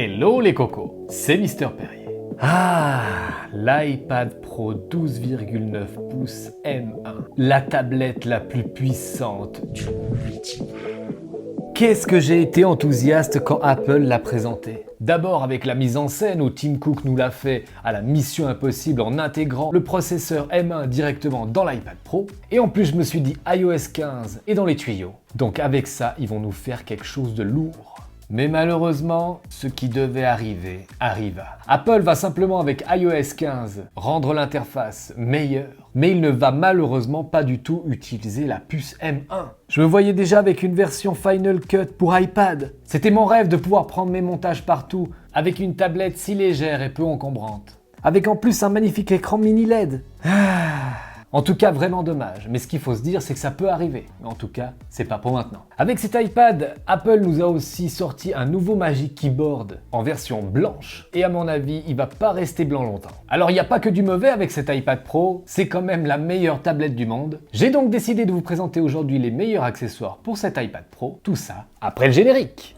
Hello les cocos, c'est Mister Perrier. Ah, l'iPad Pro 12,9 pouces M1, la tablette la plus puissante du multivers. Qu'est-ce que j'ai été enthousiaste quand Apple l'a présenté. D'abord avec la mise en scène où Tim Cook nous l'a fait à la mission impossible en intégrant le processeur M1 directement dans l'iPad Pro. Et en plus je me suis dit iOS 15 est dans les tuyaux. Donc avec ça, ils vont nous faire quelque chose de lourd. Mais malheureusement, ce qui devait arriver, arriva. Apple va simplement avec iOS 15 rendre l'interface meilleure, mais il ne va malheureusement pas du tout utiliser la puce M1. Je me voyais déjà avec une version Final Cut pour iPad. C'était mon rêve de pouvoir prendre mes montages partout, avec une tablette si légère et peu encombrante. Avec en plus un magnifique écran mini LED. En tout cas, vraiment dommage. Mais ce qu'il faut se dire, c'est que ça peut arriver. Mais en tout cas, c'est pas pour maintenant. Avec cet iPad, Apple nous a aussi sorti un nouveau Magic Keyboard en version blanche. Et à mon avis, il va pas rester blanc longtemps. Alors, il n'y a pas que du mauvais avec cet iPad Pro. C'est quand même la meilleure tablette du monde. J'ai donc décidé de vous présenter aujourd'hui les meilleurs accessoires pour cet iPad Pro. Tout ça après le générique.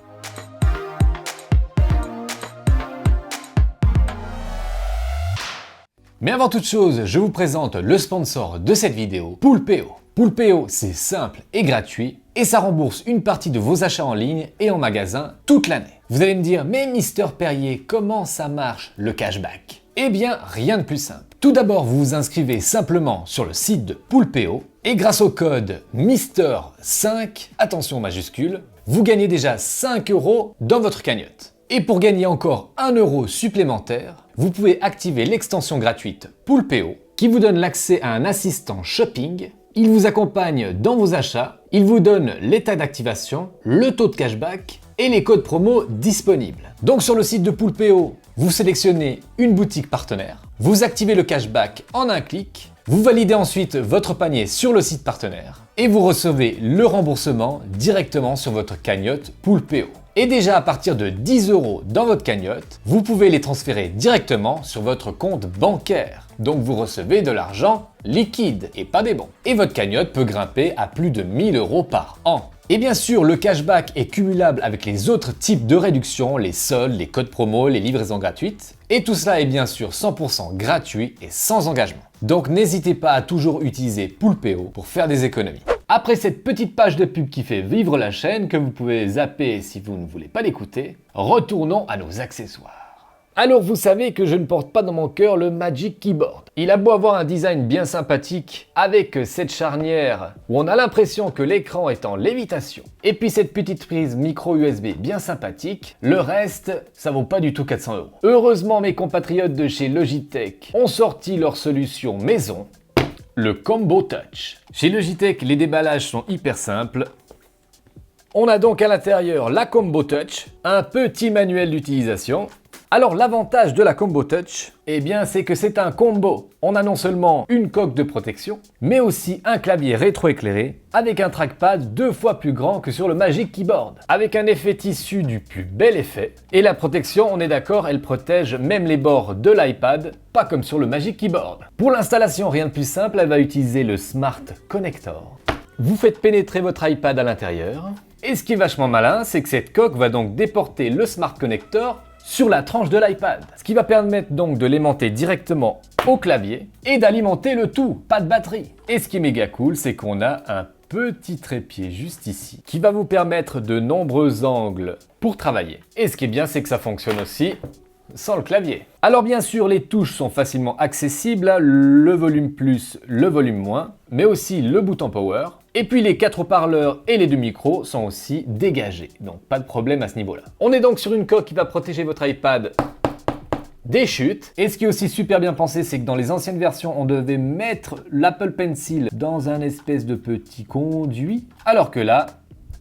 Mais avant toute chose, je vous présente le sponsor de cette vidéo, Poulpeo. Poulpeo, c'est simple et gratuit et ça rembourse une partie de vos achats en ligne et en magasin toute l'année. Vous allez me dire, mais Mister Perrier, comment ça marche le cashback? Eh bien, rien de plus simple. Tout d'abord, vous vous inscrivez simplement sur le site de Poulpeo et grâce au code MISTER5, attention majuscule, vous gagnez déjà 5 € dans votre cagnotte. Et pour gagner encore 1 € supplémentaire, vous pouvez activer l'extension gratuite Poulpeo qui vous donne l'accès à un assistant shopping. Il vous accompagne dans vos achats, il vous donne l'état d'activation, le taux de cashback et les codes promo disponibles. Donc sur le site de Poulpeo, vous sélectionnez une boutique partenaire, vous activez le cashback en un clic, vous validez ensuite votre panier sur le site partenaire et vous recevez le remboursement directement sur votre cagnotte Poulpeo. Et déjà à partir de 10 € dans votre cagnotte, vous pouvez les transférer directement sur votre compte bancaire. Donc vous recevez de l'argent liquide et pas des bons. Et votre cagnotte peut grimper à plus de 1 000 € par an. Et bien sûr, le cashback est cumulable avec les autres types de réductions, les soldes, les codes promo, les livraisons gratuites. Et tout cela est bien sûr 100% gratuit et sans engagement. Donc n'hésitez pas à toujours utiliser Poulpeo pour faire des économies. Après cette petite page de pub qui fait vivre la chaîne, que vous pouvez zapper si vous ne voulez pas l'écouter, retournons à nos accessoires. Alors vous savez que je ne porte pas dans mon cœur le Magic Keyboard. Il a beau avoir un design bien sympathique, avec cette charnière où on a l'impression que l'écran est en lévitation, et puis cette petite prise micro USB bien sympathique, le reste, ça vaut pas du tout 400 €. Heureusement, mes compatriotes de chez Logitech ont sorti leur solution maison, le Combo Touch. Chez Logitech, les déballages sont hyper simples. On a donc à l'intérieur la Combo Touch, un petit manuel d'utilisation. Alors l'avantage de la Combo Touch, eh bien c'est que c'est un combo. On a non seulement une coque de protection, mais aussi un clavier rétroéclairé avec un trackpad 2 fois plus grand que sur le Magic Keyboard, avec un effet tissu du plus bel effet. Et la protection, on est d'accord, elle protège même les bords de l'iPad, pas comme sur le Magic Keyboard. Pour l'installation, rien de plus simple, elle va utiliser le Smart Connector. Vous faites pénétrer votre iPad à l'intérieur. Et ce qui est vachement malin, c'est que cette coque va donc déporter le Smart Connector sur la tranche de l'iPad, ce qui va permettre donc de l'aimanter directement au clavier et d'alimenter le tout, pas de batterie. Et ce qui est méga cool, c'est qu'on a un petit trépied juste ici qui va vous permettre de nombreux angles pour travailler. Et ce qui est bien, c'est que ça fonctionne aussi sans le clavier. Alors bien sûr, les touches sont facilement accessibles, le volume plus, le volume moins, mais aussi le bouton power. Et puis les 4 haut-parleurs et les 2 micros sont aussi dégagés, donc pas de problème à ce niveau-là. On est donc sur une coque qui va protéger votre iPad des chutes. Et ce qui est aussi super bien pensé, c'est que dans les anciennes versions, on devait mettre l'Apple Pencil dans un espèce de petit conduit, alors que là,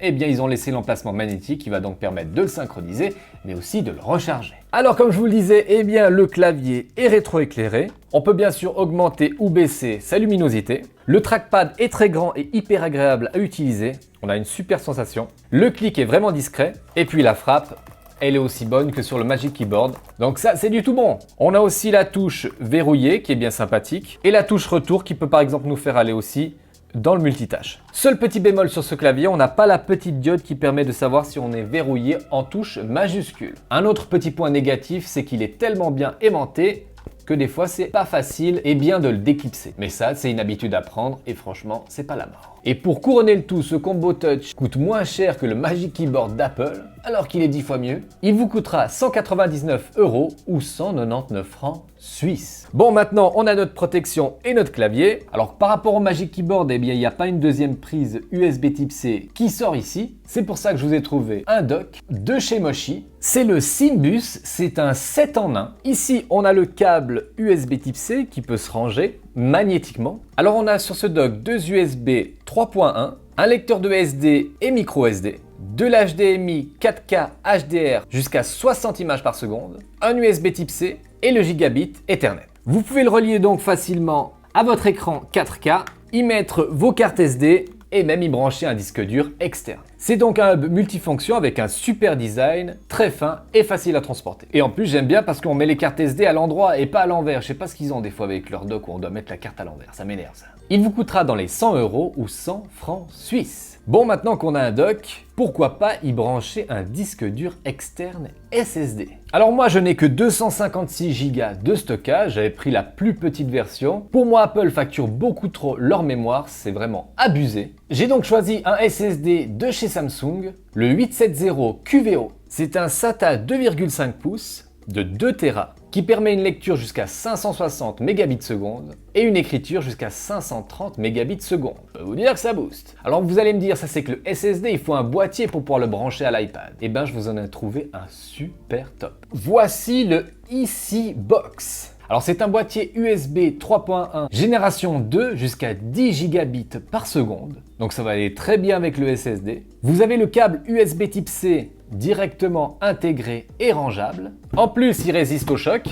eh bien ils ont laissé l'emplacement magnétique qui va donc permettre de le synchroniser, mais aussi de le recharger. Alors comme je vous le disais, eh bien le clavier est rétroéclairé. On peut bien sûr augmenter ou baisser sa luminosité. Le trackpad est très grand et hyper agréable à utiliser. On a une super sensation. Le clic est vraiment discret. Et puis la frappe, elle est aussi bonne que sur le Magic Keyboard. Donc ça, c'est du tout bon. On a aussi la touche verrouillée qui est bien sympathique. Et la touche retour qui peut par exemple nous faire aller aussi dans le multitâche. Seul petit bémol sur ce clavier, on n'a pas la petite diode qui permet de savoir si on est verrouillé en touche majuscule. Un autre petit point négatif, c'est qu'il est tellement bien aimanté que des fois c'est pas facile et bien de le déclipser. Mais ça, c'est une habitude à prendre et franchement, c'est pas la mort. Et pour couronner le tout, ce combo touch coûte moins cher que le Magic Keyboard d'Apple, alors qu'il est 10 fois mieux. Il vous coûtera 199 € ou 199 francs suisses. Bon, maintenant, on a notre protection et notre clavier. Alors, par rapport au Magic Keyboard, eh bien, il n'y a pas une deuxième prise USB Type C qui sort ici. C'est pour ça que je vous ai trouvé un dock de chez Moshi. C'est le Symbus, c'est un 7 en 1. Ici, on a le câble USB Type C qui peut se ranger magnétiquement. Alors, on a sur ce dock deux USB 3.1, un lecteur de SD et micro SD, de l'HDMI 4K HDR jusqu'à 60 images par seconde, un USB Type C et le gigabit Ethernet. Vous pouvez le relier donc facilement à votre écran 4K, y mettre vos cartes SD et même y brancher un disque dur externe. C'est donc un hub multifonction avec un super design, très fin et facile à transporter. Et en plus j'aime bien parce qu'on met les cartes SD à l'endroit et pas à l'envers. Je sais pas ce qu'ils ont des fois avec leur dock où on doit mettre la carte à l'envers, ça m'énerve ça. Il vous coûtera dans les 100 € ou 100 francs suisses. Bon, maintenant qu'on a un dock, pourquoi pas y brancher un disque dur externe SSD? Alors moi je n'ai que 256 Go de stockage, j'avais pris la plus petite version. Pour moi Apple facture beaucoup trop leur mémoire, c'est vraiment abusé. J'ai donc choisi un SSD de chez Samsung, le 870 QVO. C'est un SATA 2,5 pouces de 2 Tera qui permet une lecture jusqu'à 560 mégabits seconde et une écriture jusqu'à 530 mégabits seconde. Je peux vous dire que ça booste. Alors vous allez me dire, ça c'est que le SSD, il faut un boîtier pour pouvoir le brancher à l'iPad. Eh ben je vous en ai trouvé un super top. Voici le Easy Box. Alors c'est un boîtier USB 3.1 génération 2 jusqu'à 10 gigabits par seconde. Donc ça va aller très bien avec le SSD. Vous avez le câble USB Type C directement intégré et rangeable. En plus, il résiste au choc,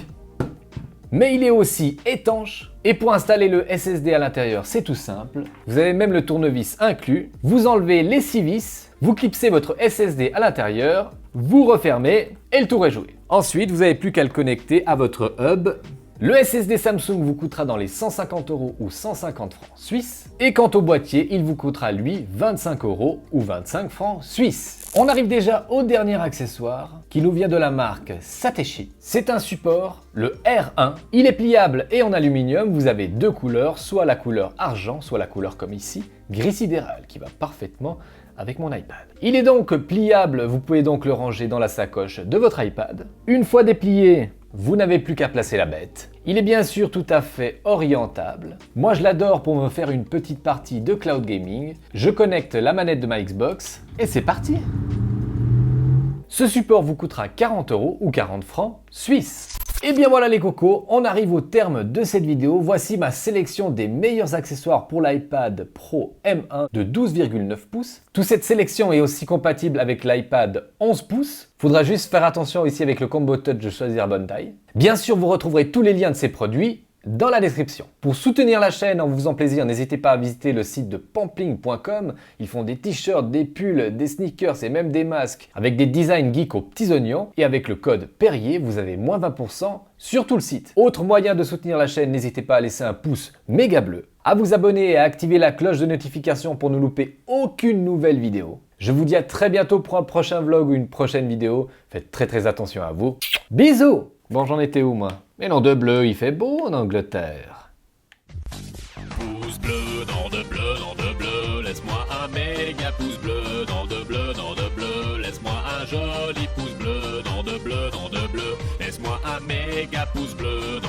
mais il est aussi étanche. Et pour installer le SSD à l'intérieur, c'est tout simple. Vous avez même le tournevis inclus. Vous enlevez les 6 vis, vous clipsez votre SSD à l'intérieur, vous refermez et le tour est joué. Ensuite, vous n'avez plus qu'à le connecter à votre hub. Le SSD Samsung vous coûtera dans les 150 € ou 150 francs suisses. Et quant au boîtier, il vous coûtera lui 25 € ou 25 francs suisses. On arrive déjà au dernier accessoire qui nous vient de la marque Satechi. C'est un support, le R1. Il est pliable et en aluminium. Vous avez deux couleurs, soit la couleur argent, soit la couleur comme ici, gris sidéral, qui va parfaitement avec mon iPad. Il est donc pliable, vous pouvez donc le ranger dans la sacoche de votre iPad. Une fois déplié, vous n'avez plus qu'à placer la bête. Il est bien sûr tout à fait orientable. Moi je l'adore pour me faire une petite partie de cloud gaming. Je connecte la manette de ma Xbox et c'est parti. Ce support vous coûtera 40 € ou 40 francs suisses. Et bien voilà les cocos, on arrive au terme de cette vidéo. Voici ma sélection des meilleurs accessoires pour l'iPad Pro M1 de 12,9 pouces. Toute cette sélection est aussi compatible avec l'iPad 11 pouces. Faudra juste faire attention ici avec le combo touch de choisir la bonne taille. Bien sûr, vous retrouverez tous les liens de ces produits dans la description. Pour soutenir la chaîne en vous faisant plaisir, n'hésitez pas à visiter le site de pampling.com. Ils font des t-shirts, des pulls, des sneakers et même des masques avec des designs geeks aux petits oignons. Et avec le code Perrier, vous avez moins 20% sur tout le site. Autre moyen de soutenir la chaîne, n'hésitez pas à laisser un pouce méga bleu, à vous abonner et à activer la cloche de notification pour ne louper aucune nouvelle vidéo. Je vous dis à très bientôt pour un prochain vlog ou une prochaine vidéo. Faites très attention à vous. Bisous! Bon, j'en étais où moi? Mais non, de bleu, il fait beau en Angleterre. Pouce bleu, dans de bleu, laisse-moi un méga pouce bleu, dans de bleu, laisse-moi un joli pouce bleu, dans de bleu, laisse-moi un méga pouce bleu.